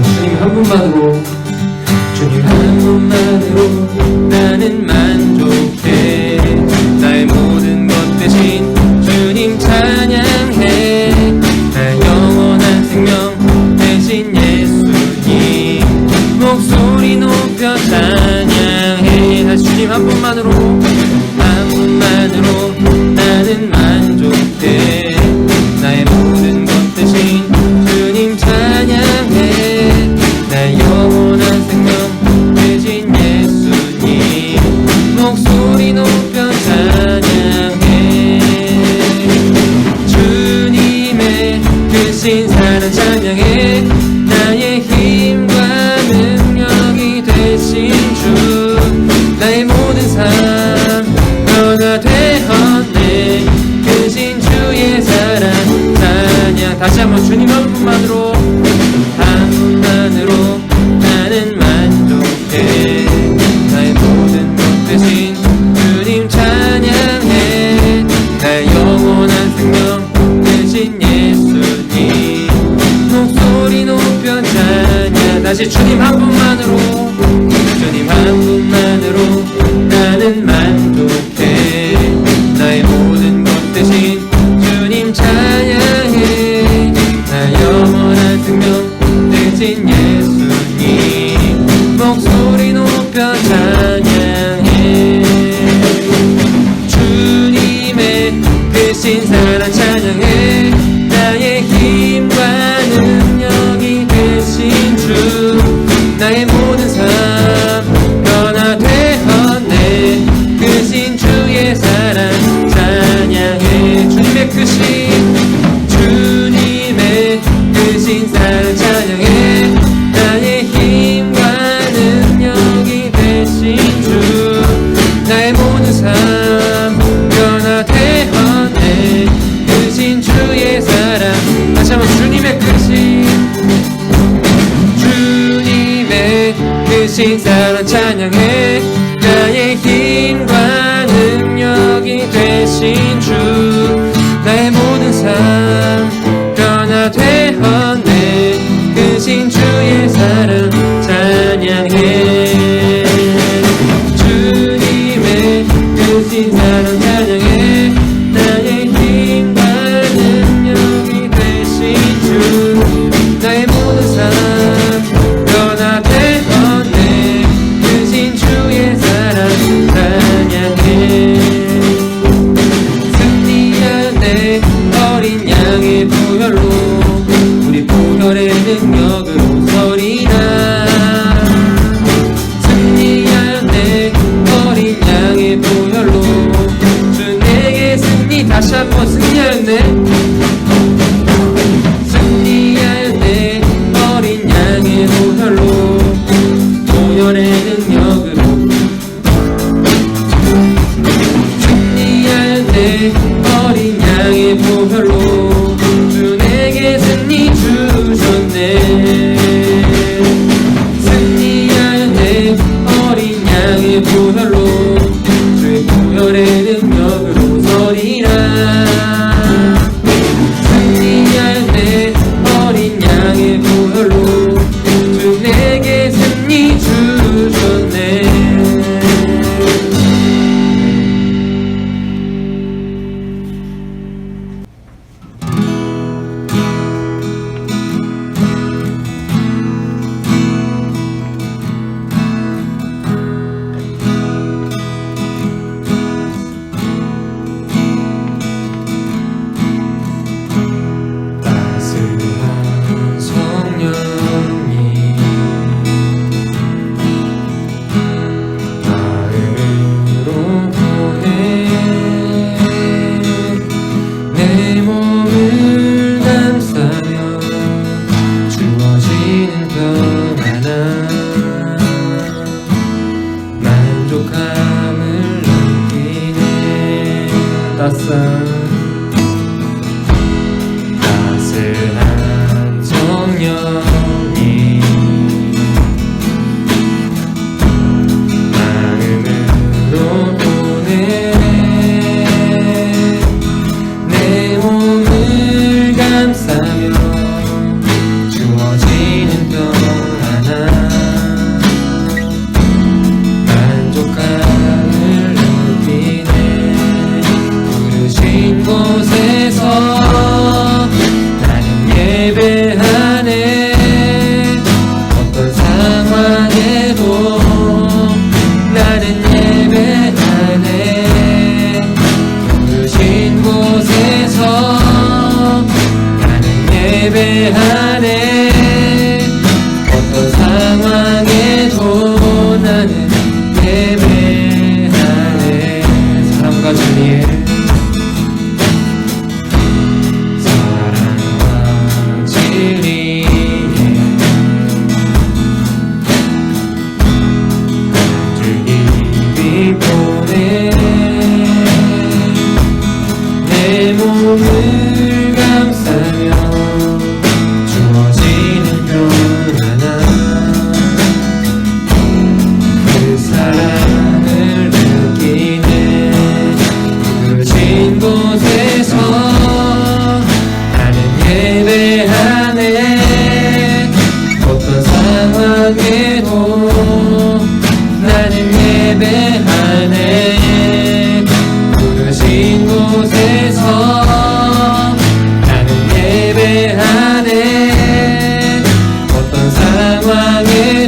주님 한 분만으로, 주님 한 분만으로 나는 만족해. 나의 모든 것 대신 주님 찬양해. 나의 영원한 생명 대신 예수님 목소리 높여 찬양해. 다시 주님 한 분만으로, 한 분만으로 나는 만족해. 나의 모든 것 대신 주님 찬양해. 나의 영원한 생명 대신 예수님 목소리 높여 찬양해. 주님의 크신 사랑 찬양해. 나의 힘과 능력이 되신 주, 나의 모든 삶 변화되었네. 크신 주의 사랑 찬양. 다시 한번 주님 한 분만으로, 한 분만으로 나는 만족해. 나의 모든 것 대신 주님 찬양해. 나의 영원한 생명 대신 예수님 목소리 높여 찬양. 다시 주님 한 분만으로, 주님 한 분만으로 나는 만족해. 나의 모든 것 대신 주님 찬양해. 나의 영원한 생명 대신 예수님 목소리 높여 찬양해. 주님의 크신 사랑 찬양해. 나의 힘과 능력이 되신 주, 나의 모든 삶 변화되었네. 크신 주의 사랑 찬양해. 주님의 크신 사랑 찬양해. 나의 힘과 능력이 되신 주, 나의 모든 삶 변화되었네. 크신 주의 사랑. 다시 한번 주님의 크신 사랑 찬양해. 나의 힘과 능력이 되신 주, 나의 모든 삶 변화되었네. 크신 주의 사랑 찬양해. 주님의 크신 사랑 찬양해. 나의 힘과 능력이 되신 주, 나의 모든 삶 변화되었네. 크신 주의 사랑 찬양해. 승리하네 어린 양의 보혈로, 우리 보혈의 능력으로 서리라. 승리하네 어린 양의 보혈로, 주 내게 승리. 다시 한번 승리하네. 승리하네 어린 양의 보혈로, 보혈의 능력으로. 승리하네 어린 양의 보혈로, 주 내게 승리 주셨네. 승리하네 어린 양의 보혈로, 주의 보혈의 능력으로 서리라. 승리하네 어린 양의 보혈로, 주 내게 승리 주셨네.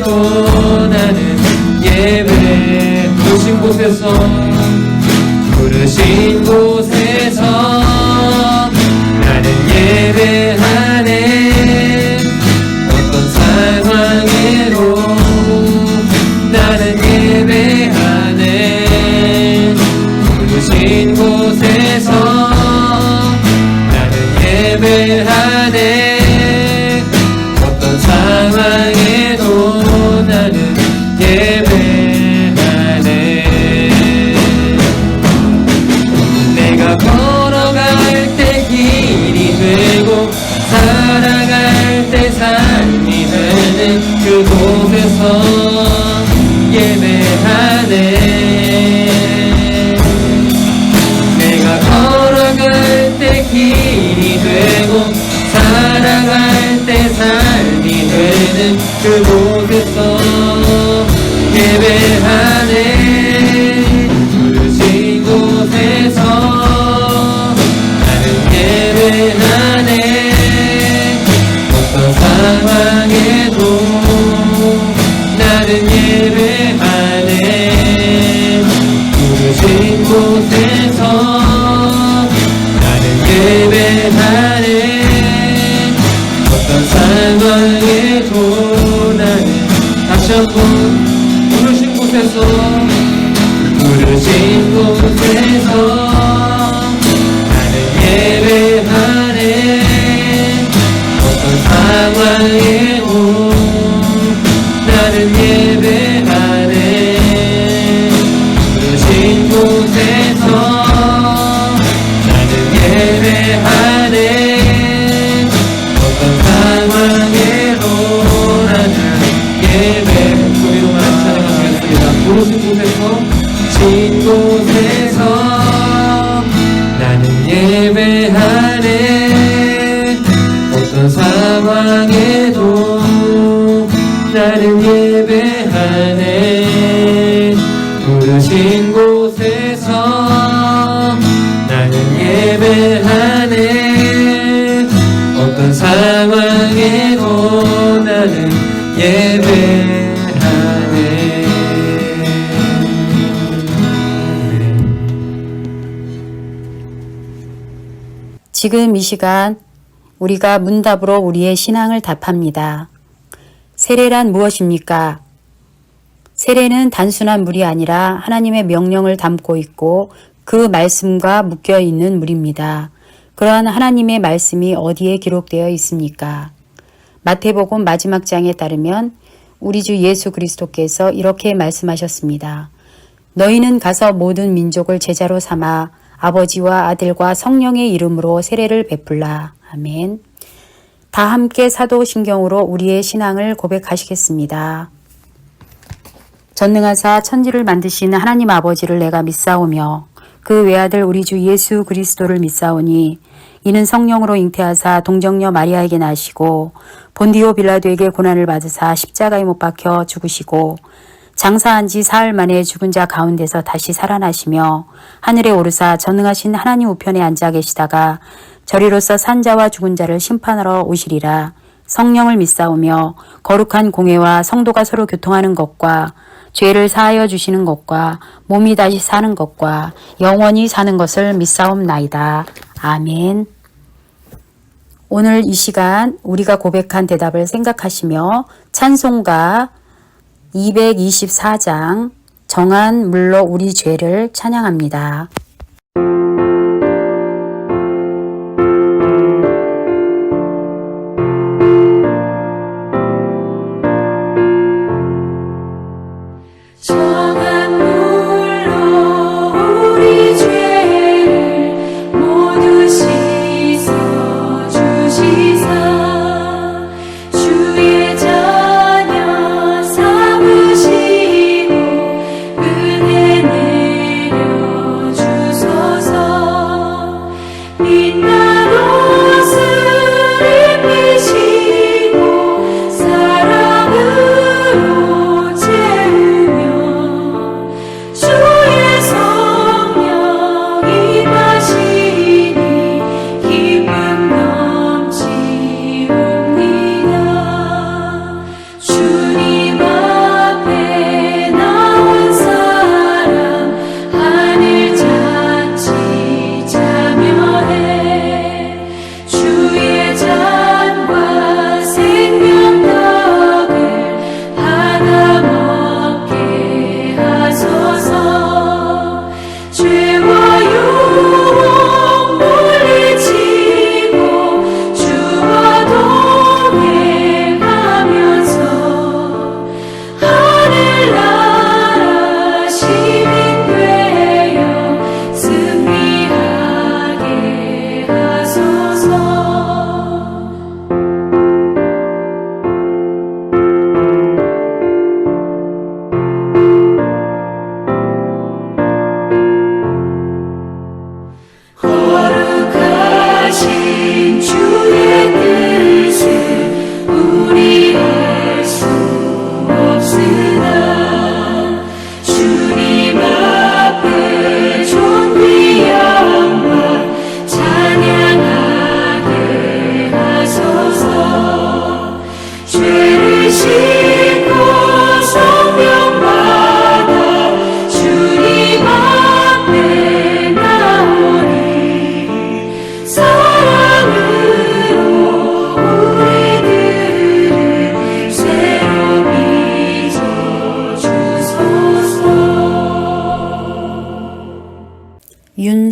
사랑에도 나는 예배 부르신 곳에서 부르신 곳에서 나는 예배하네 어떤 상황에도 나는 예배하네 부르신 곳에서 나는 예배하네 어떤 상황에도 나는 예배하네 내가 걸어갈 때 길이 되고 살아갈 때 삶이 되는 그곳에서 예배하네 내가 걸어갈 때 길이 되고 살아갈 때 삶이 되는 그곳에서 예배하네 부르신 곳에서 나는 예배하네 어떤 상황에도 나는 예배하네 부르신 곳에서 나는 예배하네 어떤 상황에도 나는 다시 한번 부르신 곳에서 부르신 곳에서 나는 예배하네 어떤 상황에도 나는 예배하네 부르신 곳에서 나는 예배하네 어떤 상황에도 나는 예배 소리로만 찬양하겠습니다. 부르신 곳에서 진 곳에서 나는 예배하네 어떤 상황에도 나는 예배하네 부르신 곳에서 나는 예배하네 어떤 상황에도 나는 예배하네 지금 이 시간 우리가 문답으로 우리의 신앙을 답합니다. 세례란 무엇입니까? 세례는 단순한 물이 아니라 하나님의 명령을 담고 있고 그 말씀과 묶여 있는 물입니다. 그러한 하나님의 말씀이 어디에 기록되어 있습니까? 마태복음 마지막 장에 따르면 우리 주 예수 그리스도께서 이렇게 말씀하셨습니다. 너희는 가서 모든 민족을 제자로 삼아 아버지와 아들과 성령의 이름으로 세례를 베풀라. 아멘. 다 함께 사도신경으로 우리의 신앙을 고백하시겠습니다. 전능하사 천지를 만드신 하나님 아버지를 내가 믿사오며 그 외아들 우리 주 예수 그리스도를 믿사오니 이는 성령으로 잉태하사 동정녀 마리아에게 나시고 본디오 빌라도에게 고난을 받으사 십자가에 못 박혀 죽으시고 장사한 지 사흘 만에 죽은 자 가운데서 다시 살아나시며 하늘에 오르사 전능하신 하나님 우편에 앉아 계시다가 저리로서 산자와 죽은 자를 심판하러 오시리라. 성령을 믿사오며 거룩한 공회와 성도가 서로 교통하는 것과 죄를 사하여 주시는 것과 몸이 다시 사는 것과 영원히 사는 것을 믿사옵나이다. 아멘. 오늘 이 시간 우리가 고백한 대답을 생각하시며 찬송가 224장 정한 물로 우리 죄를 찬양합니다. 주의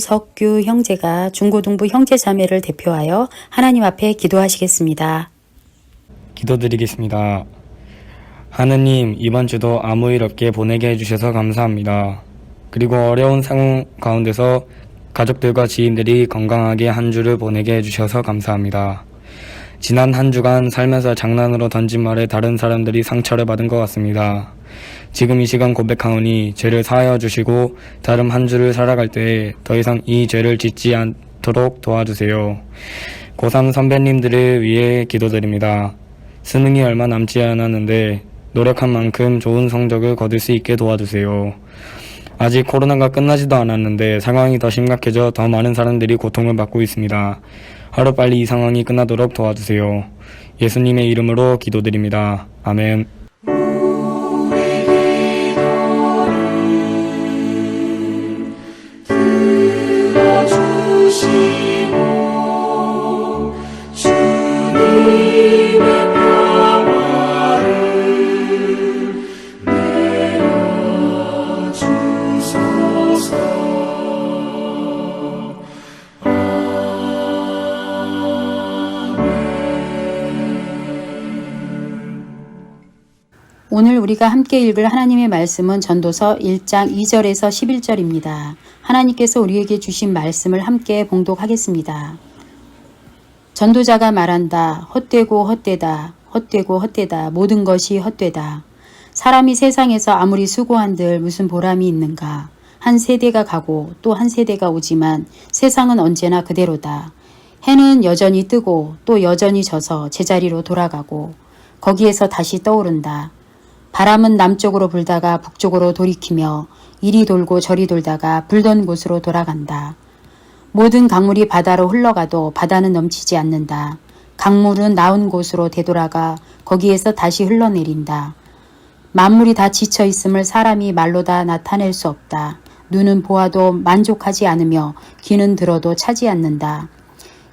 윤석규 형제가 중고등부 형제자매를 대표하여 하나님 앞에 기도하시겠습니다. 기도드리겠습니다. 하느님, 이번 주도 아무 일 없게 보내게 해주셔서 감사합니다. 그리고 어려운 상황 가운데서 가족들과 지인들이 건강하게 한 주를 보내게 해주셔서 감사합니다. 지난 한 주간 살면서 장난으로 던진 말에 다른 사람들이 상처를 받은 것 같습니다. 지금 이 시간 고백하오니 죄를 사하여 주시고 다른 한 주를 살아갈 때에 더 이상 이 죄를 짓지 않도록 도와주세요. 고3 선배님들을 위해 기도드립니다. 수능이 얼마 남지 않았는데 노력한 만큼 좋은 성적을 거둘 수 있게 도와주세요. 아직 코로나가 끝나지도 않았는데 상황이 더 심각해져 더 많은 사람들이 고통을 받고 있습니다. 하루빨리 이 상황이 끝나도록 도와주세요. 예수님의 이름으로 기도드립니다. 아멘. 오늘 우리가 함께 읽을 하나님의 말씀은 전도서 1장 2절에서 11절입니다. 하나님께서 우리에게 주신 말씀을 함께 봉독하겠습니다. 전도자가 말한다. 헛되고 헛되다. 헛되고 헛되다. 모든 것이 헛되다. 사람이 세상에서 아무리 수고한들 무슨 보람이 있는가. 한 세대가 가고 또 한 세대가 오지만 세상은 언제나 그대로다. 해는 여전히 뜨고 또 여전히 져서 제자리로 돌아가고 거기에서 다시 떠오른다. 바람은 남쪽으로 불다가 북쪽으로 돌이키며 이리 돌고 저리 돌다가 불던 곳으로 돌아간다. 모든 강물이 바다로 흘러가도 바다는 넘치지 않는다. 강물은 나온 곳으로 되돌아가 거기에서 다시 흘러내린다. 만물이 다 지쳐 있음을 사람이 말로 다 나타낼 수 없다. 눈은 보아도 만족하지 않으며 귀는 들어도 차지 않는다.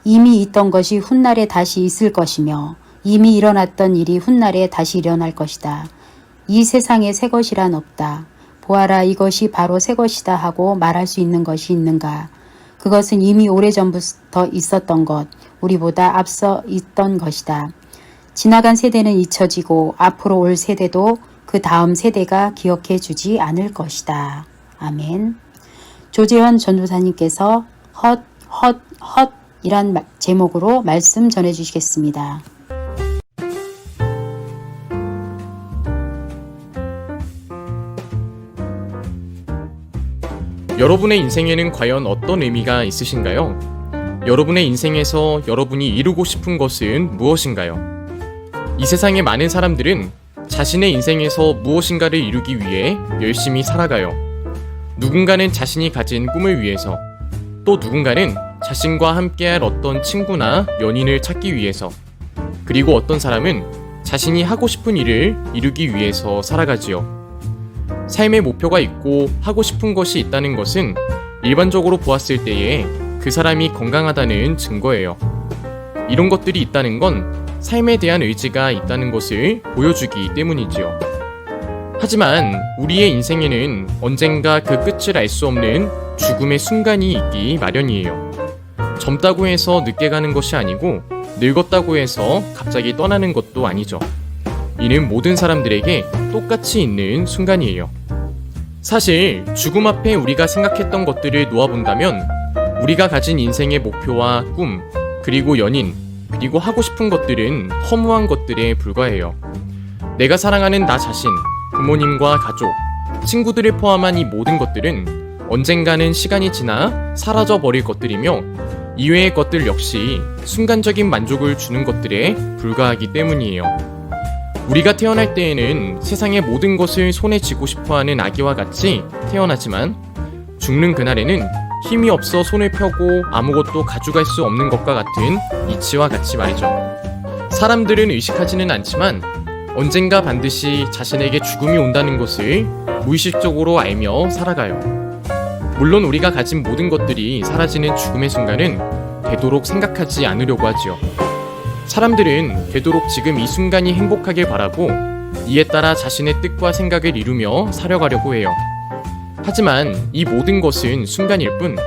이미 있던 것이 훗날에 다시 있을 것이며 이미 일어났던 일이 훗날에 다시 일어날 것이다. 이 세상에 새 것이란 없다. 보아라 이것이 바로 새 것이다 하고 말할 수 있는 것이 있는가. 그것은 이미 오래전부터 있었던 것, 우리보다 앞서 있던 것이다. 지나간 세대는 잊혀지고 앞으로 올 세대도 그 다음 세대가 기억해 주지 않을 것이다. 아멘. 조재현 전도사님께서 헛 이란 제목으로 말씀 전해주시겠습니다. 여러분의 인생에는 과연 어떤 의미가 있으신가요? 여러분의 인생에서 여러분이 이루고 싶은 것은 무엇인가요? 이 세상의 많은 사람들은 자신의 인생에서 무엇인가를 이루기 위해 열심히 살아가요. 누군가는 자신이 가진 꿈을 위해서, 또 누군가는 자신과 함께할 어떤 친구나 연인을 찾기 위해서, 그리고 어떤 사람은 자신이 하고 싶은 일을 이루기 위해서 살아가지요. 삶의 목표가 있고 하고 싶은 것이 있다는 것은 일반적으로 보았을 때에 그 사람이 건강하다는 증거예요. 이런 것들이 있다는 건 삶에 대한 의지가 있다는 것을 보여주기 때문이지요. 하지만 우리의 인생에는 언젠가 그 끝을 알 수 없는 죽음의 순간이 있기 마련이에요. 젊다고 해서 늦게 가는 것이 아니고 늙었다고 해서 갑자기 떠나는 것도 아니죠. 이는 모든 사람들에게 똑같이 있는 순간이에요. 사실 죽음 앞에 우리가 생각했던 것들을 놓아본다면 우리가 가진 인생의 목표와 꿈, 그리고 연인, 그리고 하고 싶은 것들은 허무한 것들에 불과해요. 내가 사랑하는 나 자신, 부모님과 가족, 친구들을 포함한 이 모든 것들은 언젠가는 시간이 지나 사라져 버릴 것들이며 이외의 것들 역시 순간적인 만족을 주는 것들에 불과하기 때문이에요. 우리가 태어날 때에는 세상의 모든 것을 손에 쥐고 싶어하는 아기와 같이 태어나지만 죽는 그날에는 힘이 없어 손을 펴고 아무것도 가져갈 수 없는 것과 같은 이치와 같이 말이죠. 사람들은 의식하지는 않지만 언젠가 반드시 자신에게 죽음이 온다는 것을 무의식적으로 알며 살아가요. 물론 우리가 가진 모든 것들이 사라지는 죽음의 순간은 되도록 생각하지 않으려고 하지요. 사람들은 되도록 지금 이 순간이 행복하길 바라고 이에 따라 자신의 뜻과 생각을 이루며 살아가려고 해요. 하지만 이 모든 것은 순간일 뿐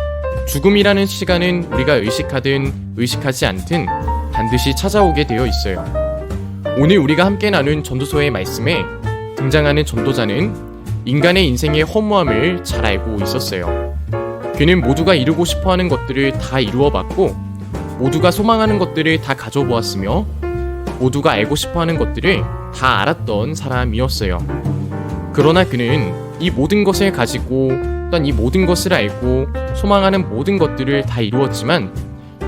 죽음이라는 시간은 우리가 의식하든 의식하지 않든 반드시 찾아오게 되어 있어요. 오늘 우리가 함께 나눈 전도서의 말씀에 등장하는 전도자는 인간의 인생의 허무함을 잘 알고 있었어요. 그는 모두가 이루고 싶어하는 것들을 다 이루어봤고 모두가 소망하는 것들을 다 가져보았으며 모두가 알고 싶어하는 것들을 다 알았던 사람이었어요. 그러나 그는 이 모든 것을 가지고 또한 이 모든 것을 알고 소망하는 모든 것들을 다 이루었지만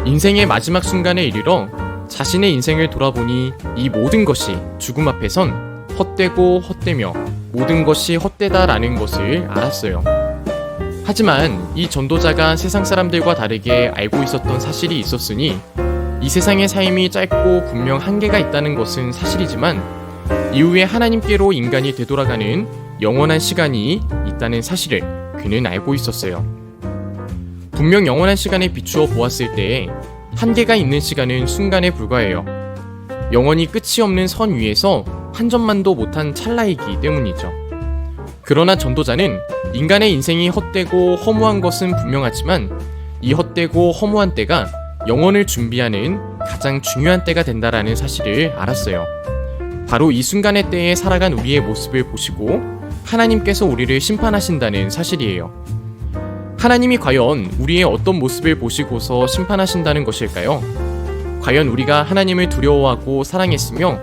인생의 마지막 순간에 이르러 자신의 인생을 돌아보니 이 모든 것이 죽음 앞에선 헛되고 헛되며 모든 것이 헛되다라는 것을 알았어요. 하지만 이 전도자가 세상 사람들과 다르게 알고 있었던 사실이 있었으니 이 세상의 삶이 짧고 분명 한계가 있다는 것은 사실이지만 이후에 하나님께로 인간이 되돌아가는 영원한 시간이 있다는 사실을 그는 알고 있었어요. 분명 영원한 시간에 비추어 보았을 때에 한계가 있는 시간은 순간에 불과해요. 영원히 끝이 없는 선 위에서 한 점만도 못한 찰나이기 때문이죠. 그러나 전도자는 인간의 인생이 헛되고 허무한 것은 분명하지만 이 헛되고 허무한 때가 영혼을 준비하는 가장 중요한 때가 된다라는 사실을 알았어요. 바로 이 순간의 때에 살아간 우리의 모습을 보시고 하나님께서 우리를 심판하신다는 사실이에요. 하나님이 과연 우리의 어떤 모습을 보시고서 심판하신다는 것일까요? 과연 우리가 하나님을 두려워하고 사랑했으며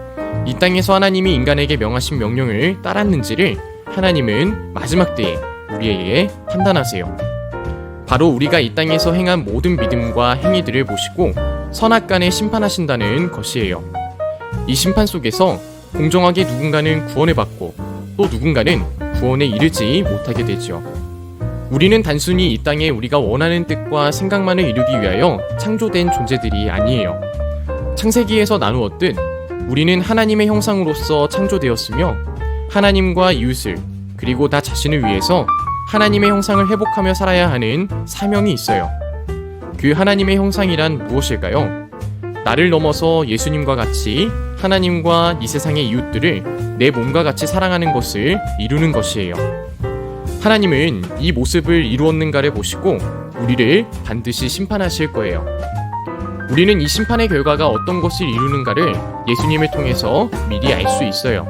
이 땅에서 하나님이 인간에게 명하신 명령을 따랐는지를 하나님은 마지막 때에 우리에게 판단하세요. 바로 우리가 이 땅에서 행한 모든 믿음과 행위들을 보시고 선악간에 심판하신다는 것이에요. 이 심판 속에서 공정하게 누군가는 구원을 받고 또 누군가는 구원에 이르지 못하게 되죠. 우리는 단순히 이 땅에 우리가 원하는 뜻과 생각만을 이루기 위하여 창조된 존재들이 아니에요. 창세기에서 나누었듯 우리는 하나님의 형상으로서 창조되었으며 하나님과 이웃을 그리고 나 자신을 위해서 하나님의 형상을 회복하며 살아야 하는 사명이 있어요. 그 하나님의 형상이란 무엇일까요? 나를 넘어서 예수님과 같이 하나님과 이 세상의 이웃들을 내 몸과 같이 사랑하는 것을 이루는 것이에요. 하나님은 이 모습을 이루었는가를 보시고 우리를 반드시 심판하실 거예요. 우리는 이 심판의 결과가 어떤 것을 이루는가를 예수님을 통해서 미리 알 수 있어요.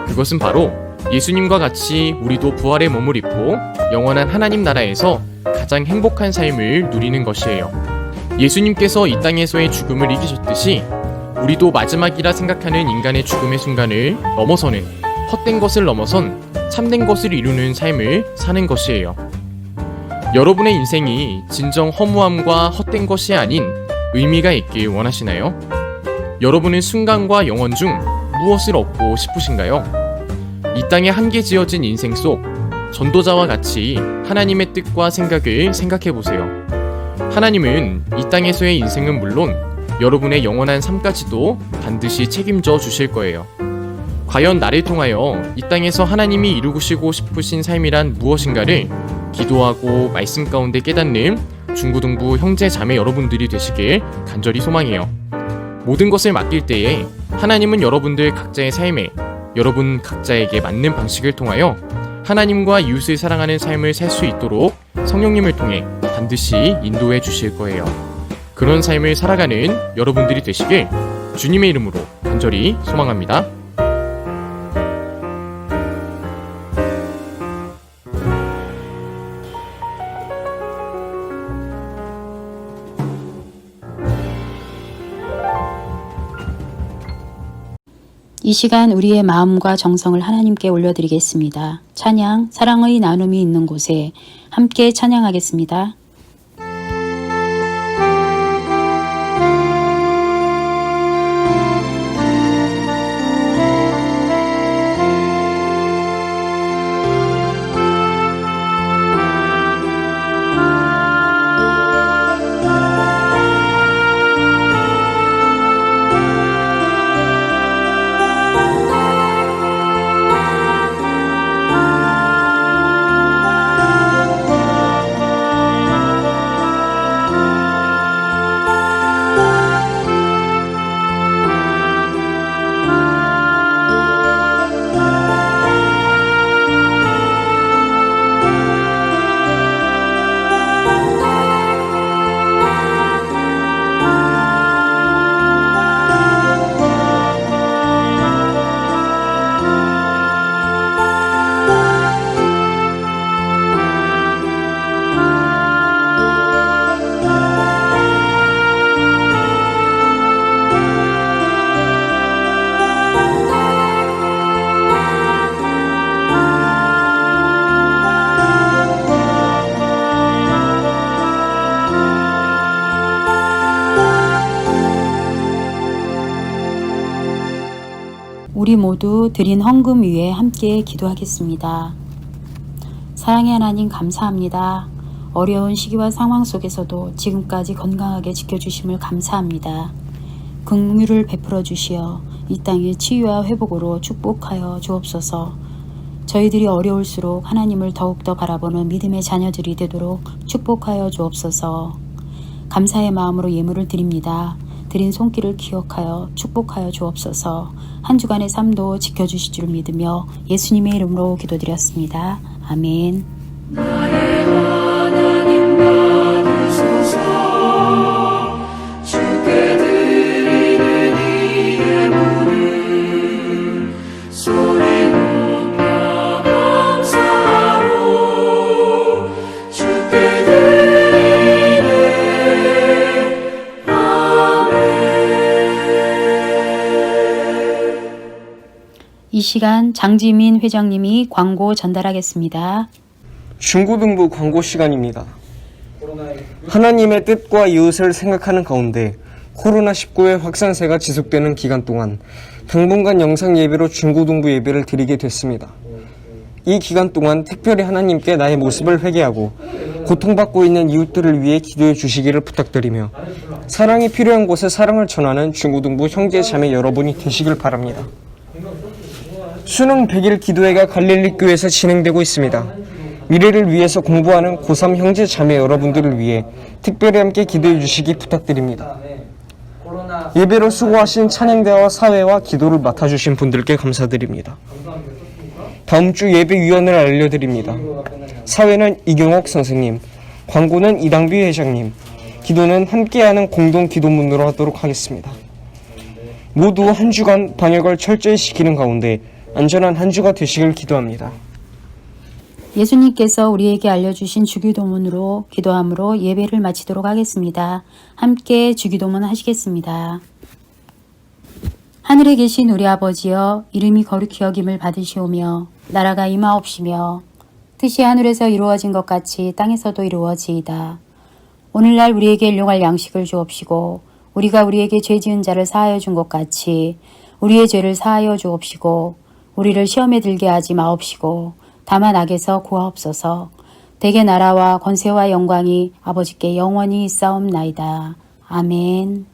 그것은 바로 예수님과 같이 우리도 부활의 몸을 입고 영원한 하나님 나라에서 가장 행복한 삶을 누리는 것이에요. 예수님께서 이 땅에서의 죽음을 이기셨듯이 우리도 마지막이라 생각하는 인간의 죽음의 순간을 넘어서는 헛된 것을 넘어선 참된 것을 이루는 삶을 사는 것이에요. 여러분의 인생이 진정 허무함과 헛된 것이 아닌 의미가 있길 원하시나요? 여러분은 순간과 영원 중 무엇을 얻고 싶으신가요? 이 땅에 한계 지어진 인생 속 전도자와 같이 하나님의 뜻과 생각을 생각해 보세요. 하나님은 이 땅에서의 인생은 물론 여러분의 영원한 삶까지도 반드시 책임져 주실 거예요. 과연 나를 통하여 이 땅에서 하나님이 이루시고 싶으신 삶이란 무엇인가를 기도하고 말씀 가운데 깨닫는 중고등부 형제 자매 여러분들이 되시길 간절히 소망해요. 모든 것을 맡길 때에 하나님은 여러분들 각자의 삶에 여러분 각자에게 맞는 방식을 통하여 하나님과 이웃을 사랑하는 삶을 살 수 있도록 성령님을 통해 반드시 인도해 주실 거예요. 그런 삶을 살아가는 여러분들이 되시길 주님의 이름으로 간절히 소망합니다. 이 시간 우리의 마음과 정성을 하나님께 올려드리겠습니다. 찬양, 사랑의 나눔이 있는 곳에 함께 찬양하겠습니다. 모두 드린 헌금 위에 함께 기도하겠습니다. 사랑의 하나님 감사합니다. 어려운 시기와 상황 속에서도 지금까지 건강하게 지켜주심을 감사합니다. 긍휼을 베풀어 주시어 이 땅의 치유와 회복으로 축복하여 주옵소서. 저희들이 어려울수록 하나님을 더욱더 바라보는 믿음의 자녀들이 되도록 축복하여 주옵소서. 감사의 마음으로 예물을 드립니다. 드린 손길을 기억하여 축복하여 주옵소서. 한 주간의 삶도 지켜주실 줄 믿으며 예수님의 이름으로 기도드렸습니다. 아멘. 이 시간 장지민 회장님이 광고 전달하겠습니다. 중고등부 광고 시간입니다. 하나님의 뜻과 이웃을 생각하는 가운데 코로나19의 확산세가 지속되는 기간 동안 당분간 영상 예배로 중고등부 예배를 드리게 됐습니다. 이 기간 동안 특별히 하나님께 나의 모습을 회개하고 고통받고 있는 이웃들을 위해 기도해 주시기를 부탁드리며 사랑이 필요한 곳에 사랑을 전하는 중고등부 형제 자매 여러분이 되시길 바랍니다. 수능 100일 기도회가 갈릴리 교회에서 진행되고 있습니다. 미래를 위해서 공부하는 고3 형제 자매 여러분들을 위해 특별히 함께 기도해 주시기 부탁드립니다. 예배로 수고하신 찬양대와 사회와 기도를 맡아주신 분들께 감사드립니다. 다음 주 예배위원을 알려드립니다. 사회는 이경옥 선생님, 광고는 이당비 회장님, 기도는 함께하는 공동 기도문으로 하도록 하겠습니다. 모두 한 주간 방역을 철저히 지키는 가운데 안전한 한 주가 되시길 기도합니다. 예수님께서 우리에게 알려주신 주기도문으로 기도함으로 예배를 마치도록 하겠습니다. 함께 주기도문 하시겠습니다. 하늘에 계신 우리 아버지여, 이름이 거룩히 여김을 받으시오며 나라가 임하옵시며 뜻이 하늘에서 이루어진 것 같이 땅에서도 이루어지이다. 오늘날 우리에게 일용할 양식을 주옵시고 우리가 우리에게 죄 지은 자를 사하여 준 것 같이 우리의 죄를 사하여 주옵시고 우리를 시험에 들게 하지 마옵시고 다만 악에서 구하옵소서. 대개 나라와 권세와 영광이 아버지께 영원히 있사옵나이다. 아멘.